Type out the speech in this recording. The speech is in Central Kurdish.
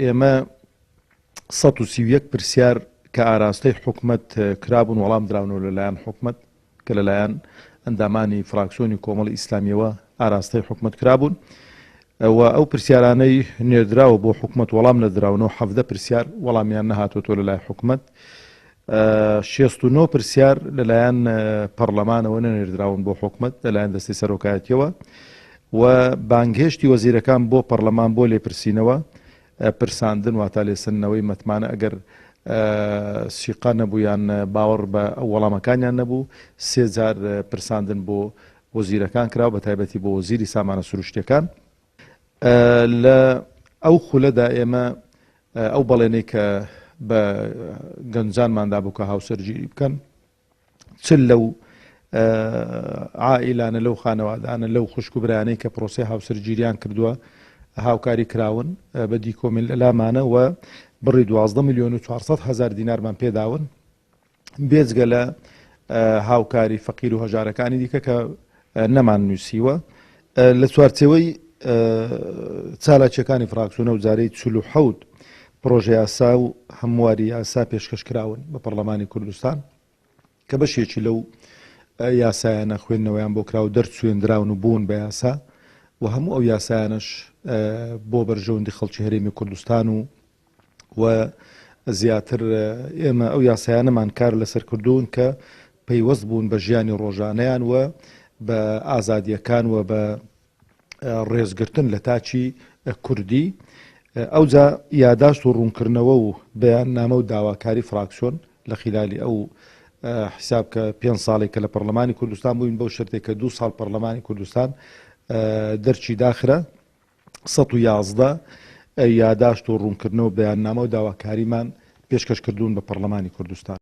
ئێمە 131 پرسیار کە ئاراستەی حکومت کرابوون وەڵام دراونەوە لەلایەن حکومت کە لەلایەن ئەندامانی فراکسیۆنی کۆمەڵی ئیسلامیەوە ئاراستەی حکومت کرابوون و ئەو پرسیارانەی نێردراوە بۆ حکومت وەڵام نەدراونەوە 17 پرسیار وەڵامیان نەهاتۆتۆ لەلای حکومت 69 پرسیار لەلایەن پەرلەمانەوە نەنێردراون بۆ حکومت لەلایەن دەستی سەرۆکایەتیەوە و بانگهێشتی وەزیرەکان بۆ پەرلەمان بۆ لێپرسینەوە پرساندن واتە لێسنەوەی مەتمانە ئەگەر سیقا نەبوویان باوەڕ بە ئەو وەڵامەکانیان نەبوو 3000 پرساندن بۆ وەزیرەکان کراوە بە تایبەتی بۆ وەزیری سامانە سروشتیەکان لە ئەو خولەدا ئێمە ئەو بەڵێنەی کە بە گەنجانماندا بوو کە هاوسەرگیری بکەن چل لەو عائیلانە لەو خانەوادانە لەو خوشک و برایانەی کە پرۆسەی هاوسەرگیریان کردووە هاوکاری کراون بە دیکۆمیل لامانە و بڕی 12 ملیۆن و 400 هزار دینارمان پێداون بێجگە لە هاوکاری فەقیر و هەژارەکانی دیکە کە نەمان نووسیوە لە چوارچێوەی چالاکیەکانی فراکسیۆنە و جارەی 47 پرۆژە یاسا و هەمواری یاسا پێشکەش کراون بە پەرلەمانی کوردستان کە بەشێکی لەو یاسایانە خوێندنەوەیان بۆ کراو دەرچوێنراون و بوون بە یاسا و هەموو ئەو یاسایانش بۆ بەرژەوەندی خەڵکی هەرێمی کوردستان و زیاتر ئێمە ئەو یاسایانەمان کار لەسەر کردوون کە پەیوەست بوون بە ژیانی ڕۆژانەیان و بە ئازادیەکان و بە ڕێزگرتن لە تاچی کوردی ئەوجا یاداشت و ڕوونکردنەوە و بەیاننامە و داواکاری فراکسیۆن لە خلالی ئەو حساب کە 5 ساڵێک کە لە پەرلەمانی کوردستان بووین بەو شرتێک کە 2 ساڵ پەرلەمانی کوردستان دەرچی داخرە 111 یاداشت و ڕوونکردنەوە بەیاننامە و داواکاریمان پێشکەش کردوون بە پەرلەمانی کوردستان.